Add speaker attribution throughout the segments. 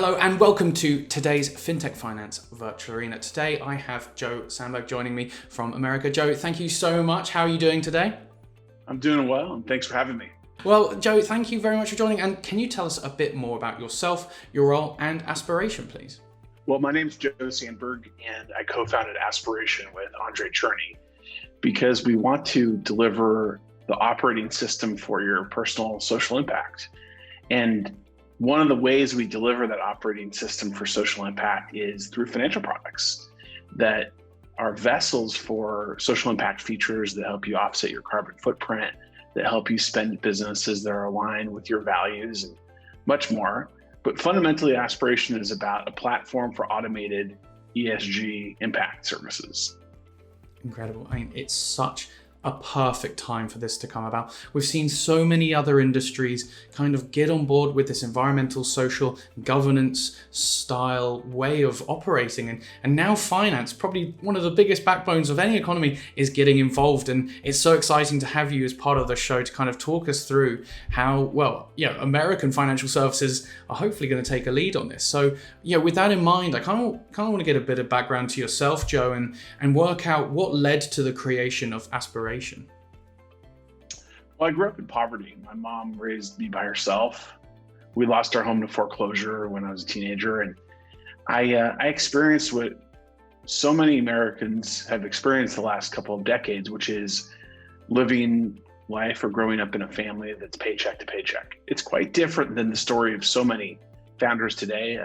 Speaker 1: Hello and welcome to today's FinTech Finance Virtual Arena. Today I have Joe Sanberg joining me from America. Joe, thank you so much. How are you doing today?
Speaker 2: I'm doing well, and thanks for having me.
Speaker 1: Well, Joe, thank you very much for joining. And can you tell us a bit more about yourself, your role, and Aspiration, please?
Speaker 2: Well, my name's Joe Sanberg, and I co-founded Aspiration with Andre Cherney because we want to deliver the operating system for your personal social impact. And one of the ways we deliver that operating system for social impact is through financial products that are vessels for social impact features that help you offset your carbon footprint, that help you spend businesses that are aligned with your values and much more. But fundamentally, Aspiration is about a platform for automated ESG impact services.
Speaker 1: Incredible. I mean, it's such a perfect time for this to come about. We've seen so many other industries kind of get on board with this environmental, social, governance style way of operating. And now finance, probably one of the biggest backbones of any economy, is getting involved. And it's so exciting to have you as part of the show to kind of talk us through how, American financial services are hopefully going to take a lead on this. So, with that in mind, I kind of want to get a bit of background to yourself, Joe, and work out what led to the creation of Aspiration.
Speaker 2: Well, I grew up in poverty. My mom raised me by herself. We lost our home to foreclosure when I was a teenager. And I experienced what so many Americans have experienced the last couple of decades, which is living life or growing up in a family that's paycheck to paycheck. It's quite different than the story of so many founders today.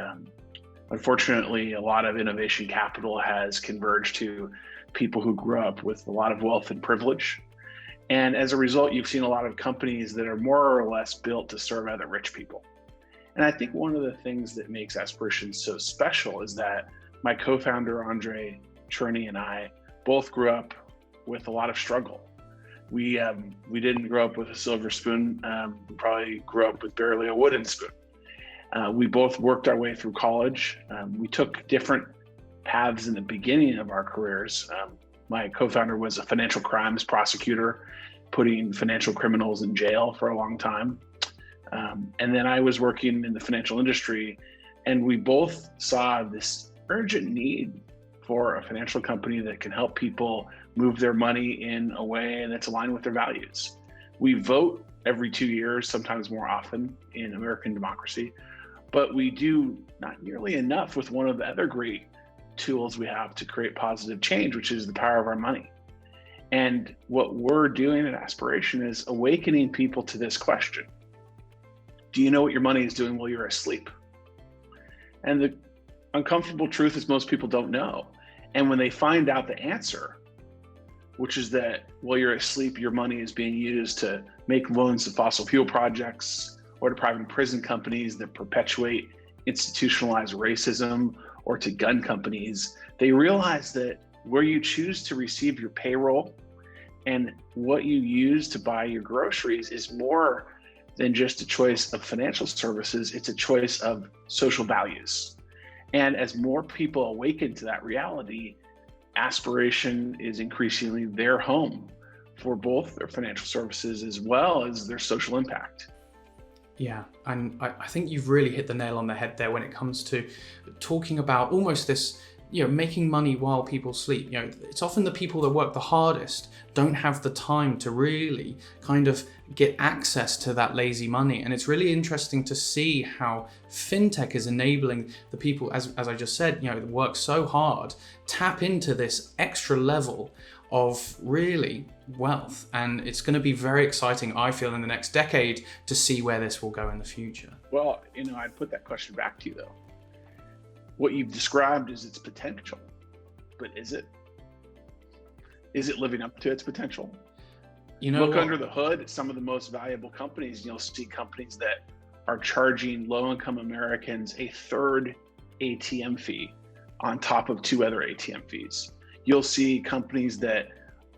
Speaker 2: Unfortunately, a lot of innovation capital has converged to people who grew up with a lot of wealth and privilege. And as a result, you've seen a lot of companies that are more or less built to serve other rich people. And I think one of the things that makes Aspiration so special is that my co-founder, Andre Cherney, and I both grew up with a lot of struggle. We didn't grow up with a silver spoon. We probably grew up with barely a wooden spoon. We both worked our way through college. We took different paths in the beginning of our careers. My co-founder was a financial crimes prosecutor, putting financial criminals in jail for a long time. And then I was working in the financial industry, and we both saw this urgent need for a financial company that can help people move their money in a way that's aligned with their values. We vote every 2 years, sometimes more often in American democracy, but we do not nearly enough with one of the other great tools we have to create positive change, which is the power of our money. And what we're doing at Aspiration is awakening people to this question. Do you know what your money is doing while you're asleep? And the uncomfortable truth is most people don't know. And when they find out the answer, which is that while you're asleep, your money is being used to make loans to fossil fuel projects or to private prison companies that perpetuate institutionalized racism, or to gun companies, they realize that where you choose to receive your payroll and what you use to buy your groceries is more than just a choice of financial services, it's a choice of social values. And as more people awaken to that reality, Aspiration is increasingly their home for both their financial services as well as their social impact.
Speaker 1: Yeah, and I think you've really hit the nail on the head there when it comes to talking about almost this, making money while people sleep. It's often the people that work the hardest don't have the time to really kind of get access to that lazy money. And it's really interesting to see how fintech is enabling the people, as I just said, that work so hard, tap into this extra level of really wealth. And it's going to be very exciting, I feel, in the next decade to see where this will go in the future.
Speaker 2: Well, I'd put that question back to you though. What you've described is its potential, but is it? Is it living up to its potential? Look under the hood at some of the most valuable companies, you'll see companies that are charging low-income Americans a third ATM fee on top of 2 other ATM fees. You'll see companies that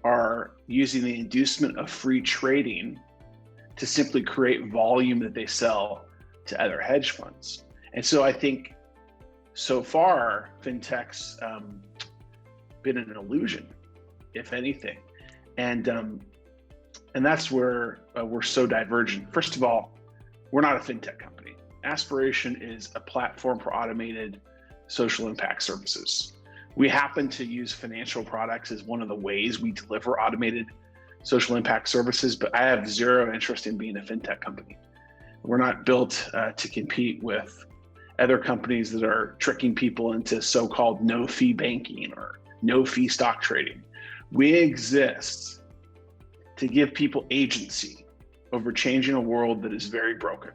Speaker 2: are using the inducement of free trading to simply create volume that they sell to other hedge funds. And so I think so far, fintech's been an illusion, if anything. And that's where we're so divergent. First of all, we're not a fintech company. Aspiration is a platform for automated social impact services. We happen to use financial products as one of the ways we deliver automated social impact services, but I have zero interest in being a fintech company. We're not built to compete with other companies that are tricking people into so-called no-fee banking or no-fee stock trading. We exist to give people agency over changing a world that is very broken.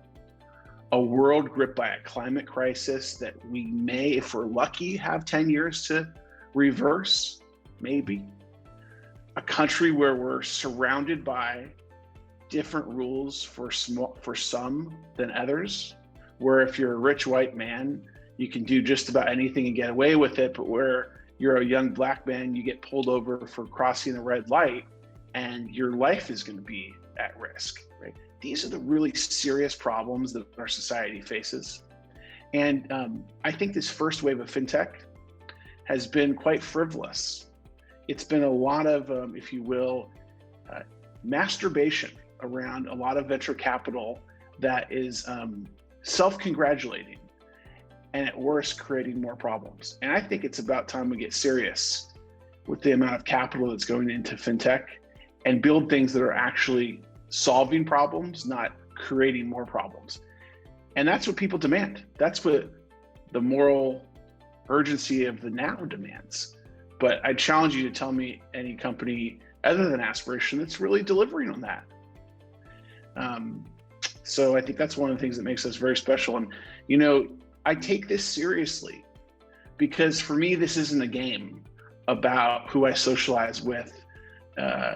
Speaker 2: A world gripped by a climate crisis that we may, if we're lucky, have 10 years to reverse, maybe. A country where we're surrounded by different rules for some than others, where if you're a rich white man, you can do just about anything and get away with it, but where you're a young black man, you get pulled over for crossing a red light and your life is going to be at risk, right? These are the really serious problems that our society faces. And I think this first wave of fintech has been quite frivolous. It's been a lot of, if you will, masturbation around a lot of venture capital that is self-congratulating and at worst creating more problems. And I think it's about time we get serious with the amount of capital that's going into fintech and build things that are actually solving problems, not creating more problems. And that's what people demand. That's what the moral urgency of the now demands. But I challenge you to tell me any company other than Aspiration that's really delivering on that. So I think that's one of the things that makes us very special. And, you know, I take this seriously because for me, this isn't a game about who I socialize with,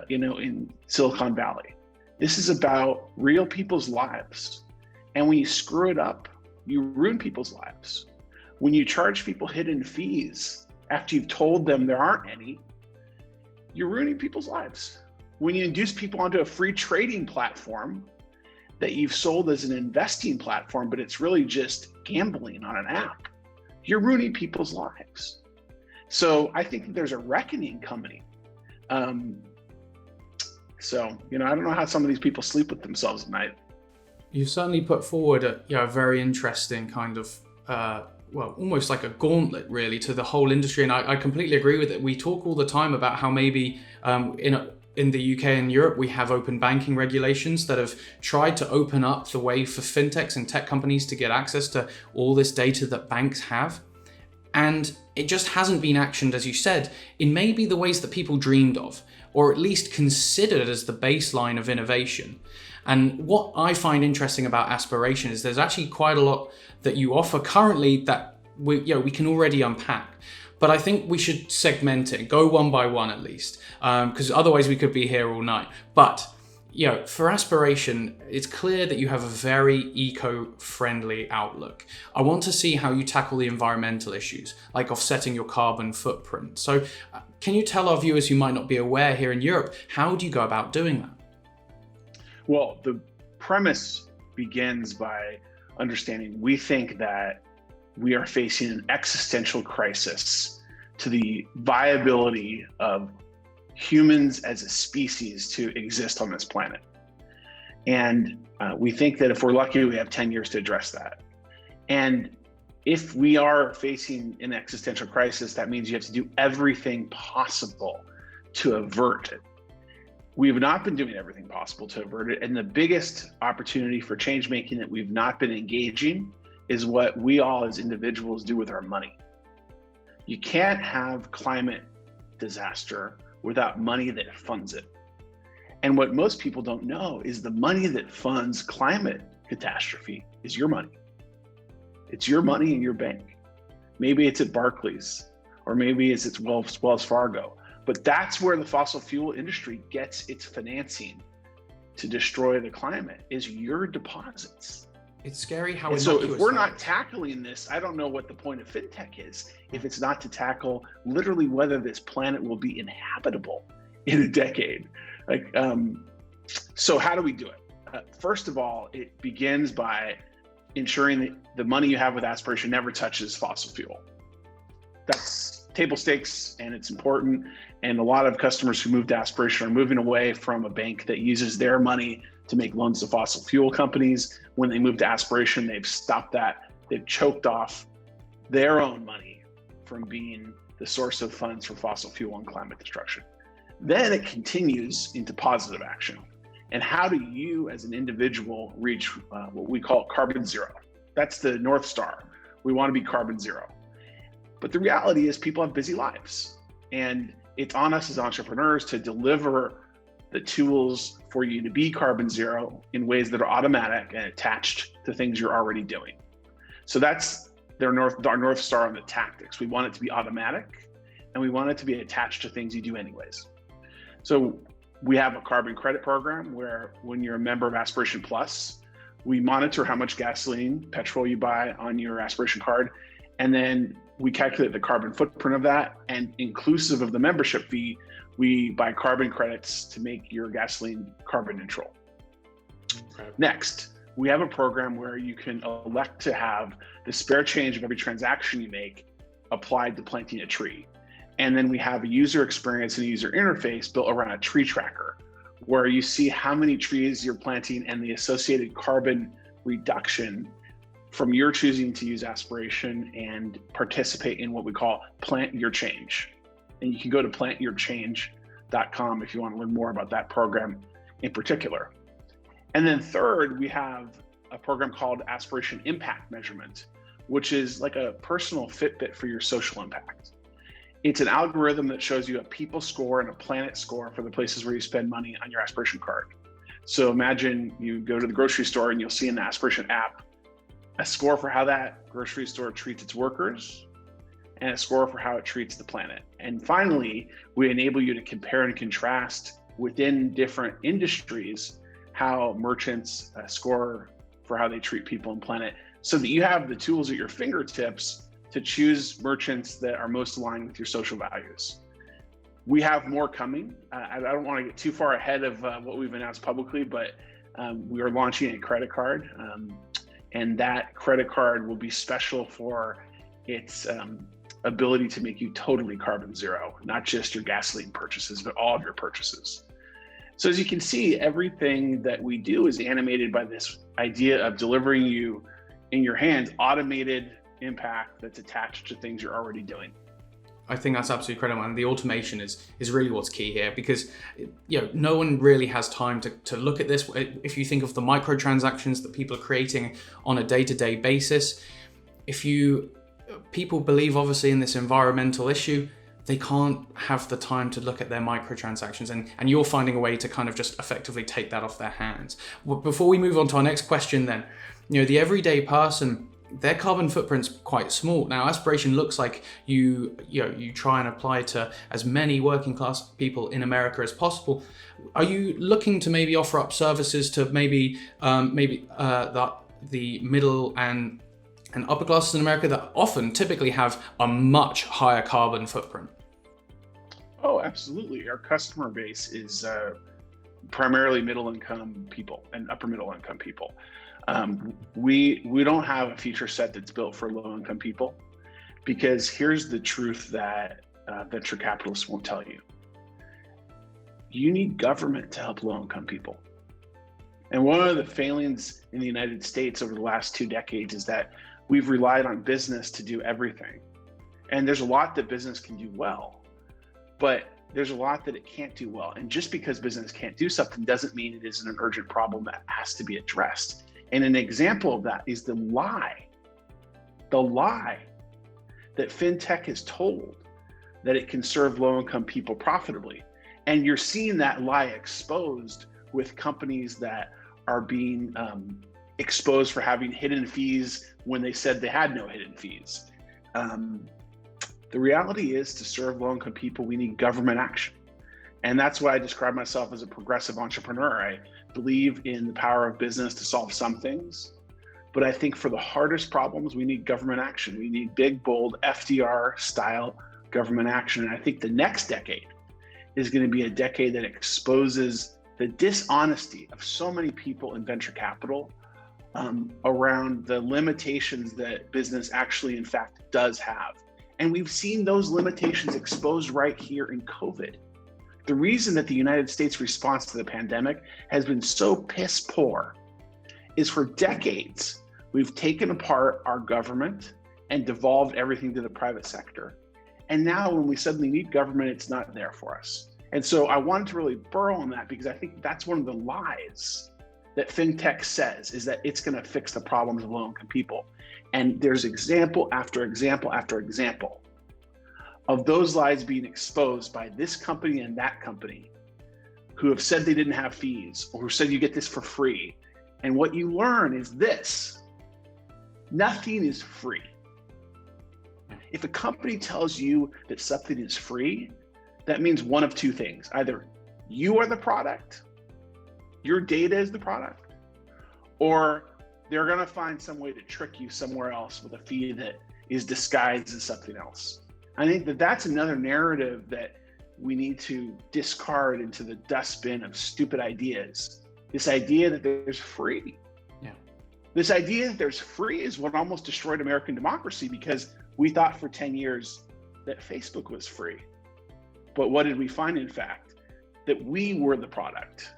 Speaker 2: in Silicon Valley. This is about real people's lives. And when you screw it up, you ruin people's lives. When you charge people hidden fees after you've told them there aren't any, you're ruining people's lives. When you induce people onto a free trading platform that you've sold as an investing platform, but it's really just gambling on an app, you're ruining people's lives. So I think that there's a reckoning coming. So, I don't know how some of these people sleep with themselves at night.
Speaker 1: You've certainly put forward a very interesting kind of, almost like a gauntlet really to the whole industry. And I completely agree with it. We talk all the time about how maybe in the UK and Europe, we have open banking regulations that have tried to open up the way for fintechs and tech companies to get access to all this data that banks have. And it just hasn't been actioned, as you said, in maybe the ways that people dreamed of, or at least considered as the baseline of innovation. And what I find interesting about Aspiration is there's actually quite a lot that you offer currently that we can already unpack. But I think we should segment it, go one by one at least, because otherwise we could be here all night. But for Aspiration, it's clear that you have a very eco-friendly outlook. I want to see how you tackle the environmental issues, like offsetting your carbon footprint. So can you tell our viewers who might not be aware here in Europe, how do you go about doing that?
Speaker 2: Well, the premise begins by understanding we think that we are facing an existential crisis to the viability of humans as a species to exist on this planet. And we think that if we're lucky, we have 10 years to address that. And if we are facing an existential crisis, that means you have to do everything possible to avert it. We have not been doing everything possible to avert it. And the biggest opportunity for change making that we've not been engaging is what we all as individuals do with our money. You can't have climate disaster without money that funds it. And what most people don't know is the money that funds climate catastrophe is your money. It's your money in your bank. Maybe it's at Barclays, or maybe it's at Wells Fargo. But that's where the fossil fuel industry gets its financing to destroy the climate, is your deposits.
Speaker 1: It's scary how.
Speaker 2: And so if we're not tackling this, I don't know what the point of fintech is if it's not to tackle literally whether this planet will be inhabitable in a decade. So how do we do it? First of all, it begins by ensuring that the money you have with Aspiration never touches fossil fuel. That's table stakes and it's important. And a lot of customers who move to Aspiration are moving away from a bank that uses their money to make loans to fossil fuel companies. When they moved to Aspiration, they've stopped that. They've choked off their own money from being the source of funds for fossil fuel and climate destruction. Then it continues into positive action. And how do you as an individual reach what we call carbon zero? That's the North Star. We want to be carbon zero. But the reality is people have busy lives. And it's on us as entrepreneurs to deliver the tools for you to be carbon zero in ways that are automatic and attached to things you're already doing. So that's our North Star on the tactics. We want it to be automatic, and we want it to be attached to things you do anyways. So we have a carbon credit program where when you're a member of Aspiration Plus, we monitor how much gasoline, petrol you buy on your Aspiration card, and then we calculate the carbon footprint of that, and inclusive of the membership fee, we buy carbon credits to make your gasoline carbon neutral. Okay. Next, we have a program where you can elect to have the spare change of every transaction you make applied to planting a tree. And then we have a user experience and a user interface built around a tree tracker, where you see how many trees you're planting and the associated carbon reduction from your choosing to use Aspiration and participate in what we call Plant Your Change. And you can go to plantyourchange.com if you want to learn more about that program in particular. And then third, we have a program called Aspiration Impact Measurement, which is like a personal Fitbit for your social impact. It's an algorithm that shows you a people score and a planet score for the places where you spend money on your Aspiration card. So imagine you go to the grocery store and you'll see in the Aspiration app a score for how that grocery store treats its workers and a score for how it treats the planet. And finally, we enable you to compare and contrast within different industries how merchants score for how they treat people and planet, so that you have the tools at your fingertips to choose merchants that are most aligned with your social values. We have more coming. I don't want to get too far ahead of what we've announced publicly, but we are launching a credit card. And that credit card will be special for its ability to make you totally carbon zero, not just your gasoline purchases, but all of your purchases. So as you can see, everything that we do is animated by this idea of delivering you in your hands automated impact that's attached to things you're already doing.
Speaker 1: I think that's absolutely critical, and the automation is really what's key here, because no one really has time to look at this. If you think of the microtransactions that people are creating on a day-to-day basis, people believe obviously in this environmental issue, they can't have the time to look at their microtransactions, and you're finding a way to kind of just effectively take that off their hands. Before we move on to our next question then, the everyday person, their carbon footprint's quite small. Now, Aspiration looks like you try and apply to as many working class people in America as possible. Are you looking to maybe offer up services to the middle and upper classes in America that typically have a much higher carbon footprint?
Speaker 2: Oh, absolutely. Our customer base is primarily middle income people and upper middle income people. We don't have a feature set that's built for low income people, because here's the truth that venture capitalists won't tell you. You need government to help low income people. And one of the failings in the United States over the last 2 decades is that we've relied on business to do everything. And there's a lot that business can do well, but there's a lot that it can't do well. And just because business can't do something doesn't mean it isn't an urgent problem that has to be addressed. And an example of that is the lie that fintech is told that it can serve low-income people profitably. And you're seeing that lie exposed with companies that are being exposed for having hidden fees when they said they had no hidden fees. The reality is, to serve low-income people, we need government action. And that's why I describe myself as a progressive entrepreneur. I believe in the power of business to solve some things, but I think for the hardest problems, we need government action. We need big, bold, FDR-style government action. And I think the next decade is going to be a decade that exposes the dishonesty of so many people in venture capital around the limitations that business actually, in fact, does have. And we've seen those limitations exposed right here in COVID. The reason that the United States response to the pandemic has been so piss poor is for decades, we've taken apart our government and devolved everything to the private sector. And now when we suddenly need government, it's not there for us. And so I wanted to really burrow on that because I think that's one of the lies that fintech says, is that it's going to fix the problems of low-income people. And there's example after example after example of those lies being exposed by this company and that company who have said they didn't have fees or who said you get this for free. And what you learn is this: nothing is free. If a company tells you that something is free, that means one of two things. Either you are the product, your data is the product, or they're going to find some way to trick you somewhere else with a fee that is disguised as something else. I think that that's another narrative that we need to discard into the dustbin of stupid ideas. This idea that there's free.
Speaker 1: Yeah.
Speaker 2: This idea that there's free is what almost destroyed American democracy, because we thought for 10 years that Facebook was free. But what did we find, in fact? That we were the product.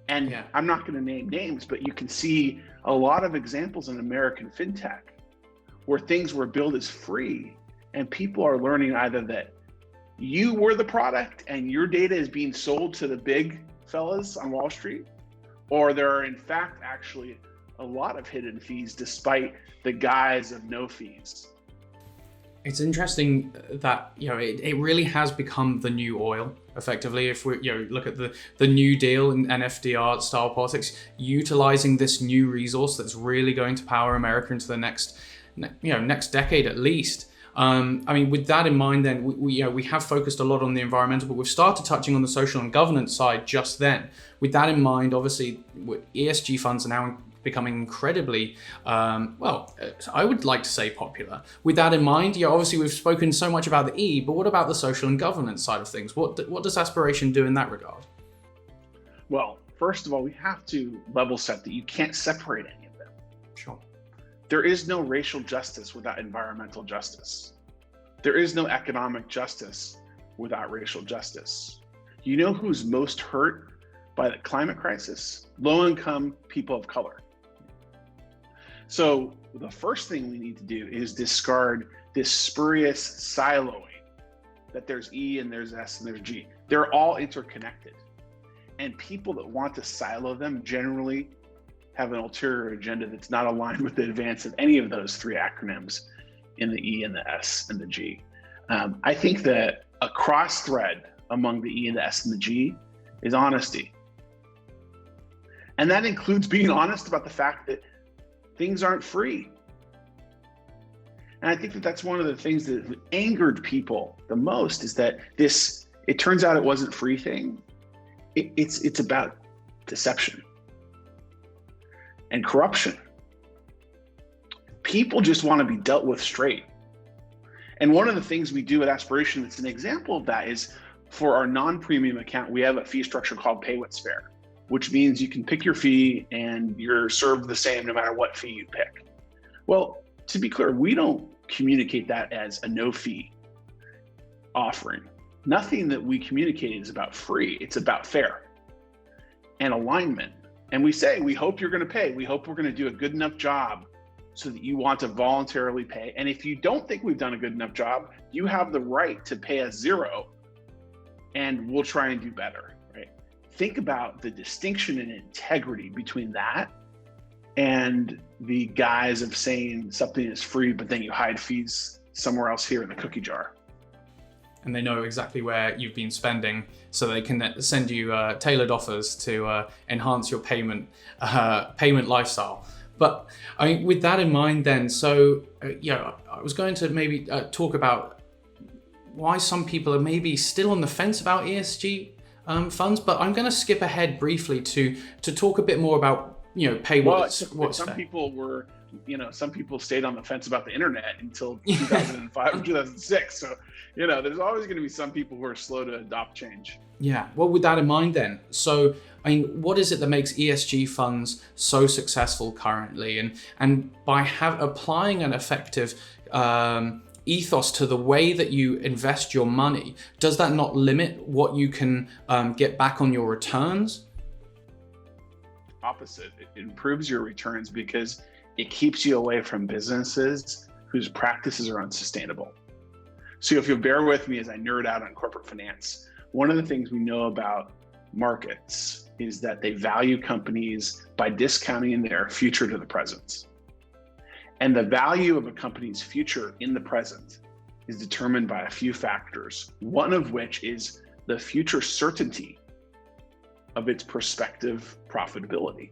Speaker 2: And I'm not going to name names, but you can see a lot of examples in American fintech where things were billed as free, and people are learning either that you were the product and your data is being sold to the big fellas on Wall Street, or there are in fact actually a lot of hidden fees despite the guise of no fees.
Speaker 1: It's interesting that, it really has become the new oil, effectively. If we look at the New Deal and FDR style politics, utilizing this new resource that's really going to power America into the next decade at least. With that in mind, then we have focused a lot on the environmental, but we've started touching on the social and governance side just then. With that in mind, obviously, ESG funds are now becoming incredibly, I would like to say popular. With that in mind, obviously we've spoken so much about the E, but what about the social and governance side of things? What does Aspiration do in that regard?
Speaker 2: Well, first of all, we have to level set that you can't separate any of them.
Speaker 1: Sure.
Speaker 2: There is no racial justice without environmental justice. There is no economic justice without racial justice. You know who's most hurt by the climate crisis? Low-income people of color. So the first thing we need to do is discard this spurious siloing that there's E and there's S and there's G. They're all interconnected. And people that want to silo them generally have an ulterior agenda that's not aligned with the advance of any of those three acronyms in the E and the S and the G. I think that a cross thread among the E and the S and the G is honesty. And that includes being honest about the fact that things aren't free. And I think that that's one of the things that angered people the most, is that it turns out it wasn't free thing. It's about deception and corruption. People just want to be dealt with straight. And one of the things we do at Aspiration that's an example of that is, for our non-premium account, we have a fee structure called Pay What's Fair, which means you can pick your fee and you're served the same no matter what fee you pick. Well, to be clear, we don't communicate that as a no fee offering. Nothing that we communicate is about free. It's about fair and alignment. And we say, we hope you're going to pay. We hope we're going to do a good enough job so that you want to voluntarily pay. And if you don't think we've done a good enough job, you have the right to pay us zero, and we'll try and do better, right? Think about the distinction and integrity between that and the guise of saying something is free, but then you hide fees somewhere else here in the cookie jar.
Speaker 1: And they know exactly where you've been spending, so they can send you tailored offers to enhance your payment lifestyle. But with that in mind, then, so I was going to maybe talk about why some people are maybe still on the fence about ESG funds, but I'm going to skip ahead briefly to talk a bit more about pay what's fair.
Speaker 2: Some people stayed on the fence about the internet until 2005 or 2006. So, there's always going to be some people who are slow to adopt change.
Speaker 1: Yeah. Well, with that in mind then, so, what is it that makes ESG funds so successful currently? And by applying an effective ethos to the way that you invest your money, does that not limit what you can get back on your returns?
Speaker 2: Opposite. It improves your returns because it keeps you away from businesses whose practices are unsustainable. So if you'll bear with me as I nerd out on corporate finance, one of the things we know about markets is that they value companies by discounting their future to the present. And the value of a company's future in the present is determined by a few factors, one of which is the future certainty of its prospective profitability.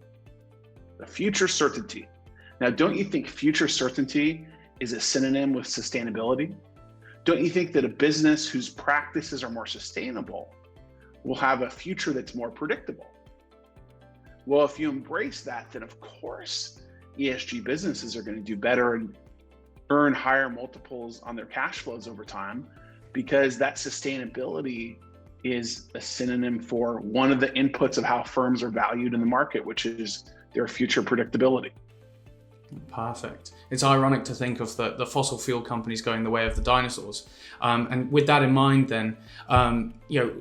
Speaker 2: The future certainty. Now, don't you think future certainty is a synonym with sustainability? Don't you think that a business whose practices are more sustainable will have a future that's more predictable? Well, if you embrace that, then of course, ESG businesses are going to do better and earn higher multiples on their cash flows over time, because that sustainability is a synonym for one of the inputs of how firms are valued in the market, which is their future predictability.
Speaker 1: Perfect. It's ironic to think of the fossil fuel companies going the way of the dinosaurs. And with that in mind, then,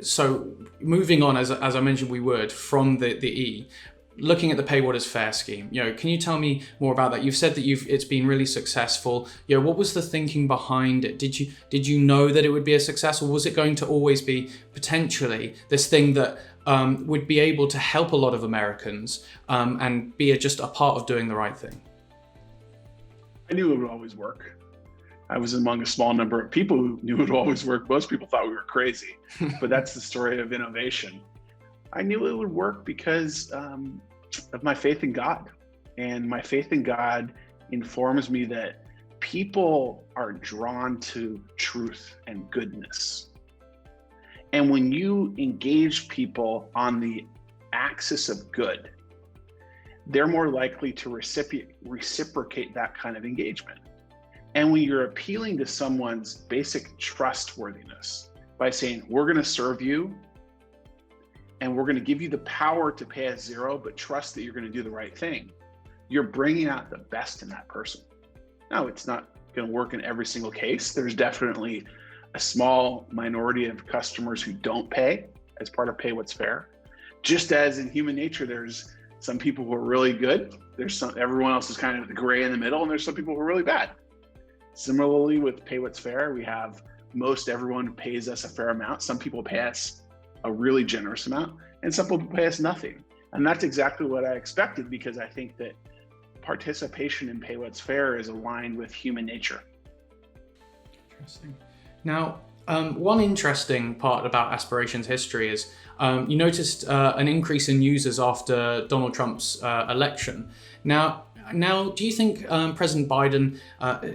Speaker 1: so moving on, as I mentioned, we would from the E, looking at the pay what is fair scheme. Can you tell me more about that? You've said that it's been really successful. What was the thinking behind it? Did you know that it would be a success, or was it going to always be potentially this thing that would be able to help a lot of Americans and be just a part of doing the right thing?
Speaker 2: I knew it would always work. I was among a small number of people who knew it would always work. Most people thought we were crazy, but that's the story of innovation. I knew it would work because of my faith in God. And my faith in God informs me that people are drawn to truth and goodness. And when you engage people on the axis of good, they're more likely to reciprocate that kind of engagement. And when you're appealing to someone's basic trustworthiness by saying, we're going to serve you, and we're going to give you the power to pay us zero, but trust that you're going to do the right thing, you're bringing out the best in that person. Now, it's not going to work in every single case. There's definitely a small minority of customers who don't pay as part of Pay What's Fair. Just as in human nature, there's some people who are really good. Everyone else is kind of the gray in the middle, and there's some people who are really bad. Similarly, with Pay What's Fair, we have most everyone pays us a fair amount. Some people pay us a really generous amount, and some people pay us nothing. And that's exactly what I expected, because I think that participation in Pay What's Fair is aligned with human nature.
Speaker 1: Interesting. Now, one interesting part about Aspiration's history is you noticed an increase in users after Donald Trump's election. Now, do you think President Biden,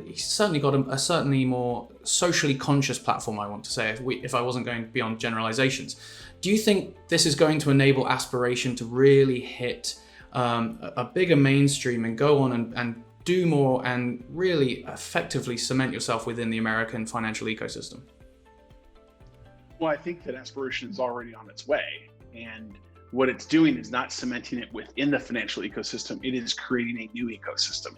Speaker 1: he's certainly got a certainly more socially conscious platform, I want to say, if I wasn't going beyond generalizations. Do you think this is going to enable Aspiration to really hit a bigger mainstream and go on and do more and really effectively cement yourself within the American financial ecosystem?
Speaker 2: Well, I think that Aspiration is already on its way. And what it's doing is not cementing it within the financial ecosystem, it is creating a new ecosystem.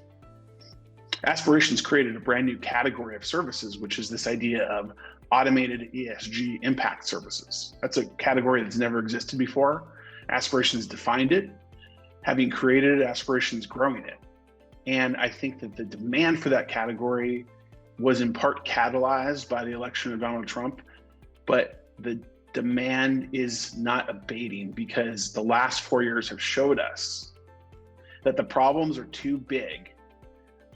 Speaker 2: Aspiration's created a brand new category of services, which is this idea of automated ESG impact services. That's a category that's never existed before. Aspiration's defined it. Having created it, Aspiration's growing it. And I think that the demand for that category was in part catalyzed by the election of Donald Trump, but the demand is not abating, because the last 4 years have showed us that the problems are too big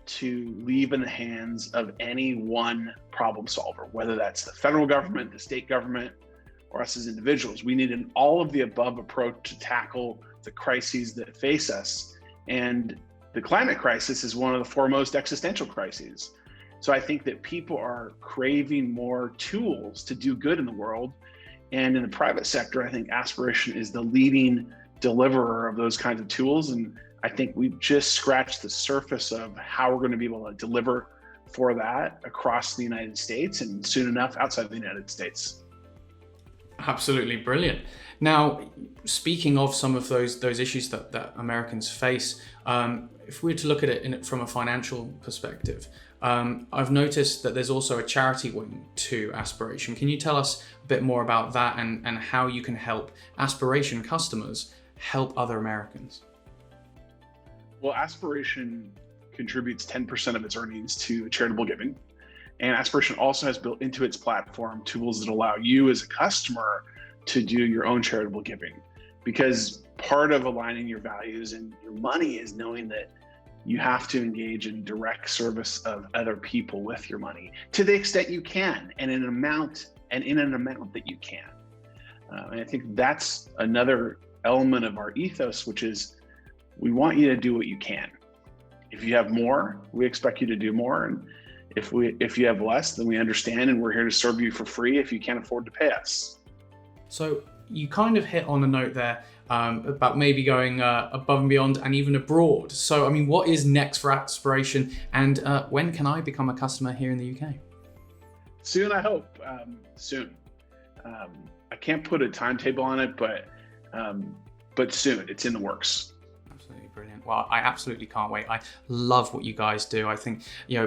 Speaker 2: to leave in the hands of any one problem solver, whether that's the federal government, the state government, or us as individuals. We need an all of the above approach to tackle the crises that face us. And the climate crisis is one of the foremost existential crises. So I think that people are craving more tools to do good in the world. And in the private sector, I think Aspiration is the leading deliverer of those kinds of tools. And I think we've just scratched the surface of how we're going to be able to deliver for that across the United States and soon enough outside the United States.
Speaker 1: Absolutely brilliant. Now, speaking of some of those issues that Americans face, if we were to look at it from a financial perspective, I've noticed that there's also a charity wing to Aspiration. Can you tell us a bit more about that and how you can help Aspiration customers help other Americans?
Speaker 2: Well, Aspiration contributes 10% of its earnings to charitable giving. And Aspiration also has built into its platform tools that allow you as a customer to do your own charitable giving. Because part of aligning your values and your money is knowing that you have to engage in direct service of other people with your money to the extent you can, and in an amount that you can. And I think that's another element of our ethos, which is we want you to do what you can. If you have more, we expect you to do more. And if you have less, then we understand, and we're here to serve you for free if you can't afford to pay us.
Speaker 1: So you kind of hit on a note there about maybe going above and beyond and even abroad. So, I mean, what is next for Aspiration, and when can I become a customer here in the UK?
Speaker 2: Soon, I hope. Soon. I can't put a timetable on it, but soon. It's in the works.
Speaker 1: Absolutely brilliant. Well, I absolutely can't wait. I love what you guys do. I think,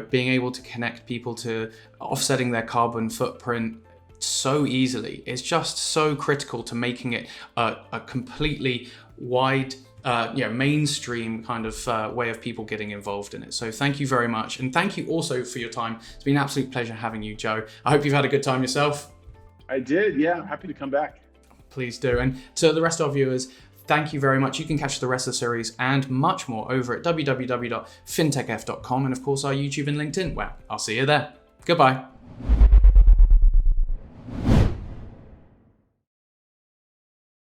Speaker 1: being able to connect people to offsetting their carbon footprint so easily is just so critical to making it a completely wide, mainstream kind of way of people getting involved in it. So thank you very much. And thank you also for your time. It's been an absolute pleasure having you, Joe. I hope you've had a good time yourself.
Speaker 2: I did. Yeah, I'm happy to come back.
Speaker 1: Please do. And to the rest of our viewers, thank you very much. You can catch the rest of the series and much more over at www.fintechf.com, and of course our YouTube and LinkedIn, where I'll see you there. Goodbye.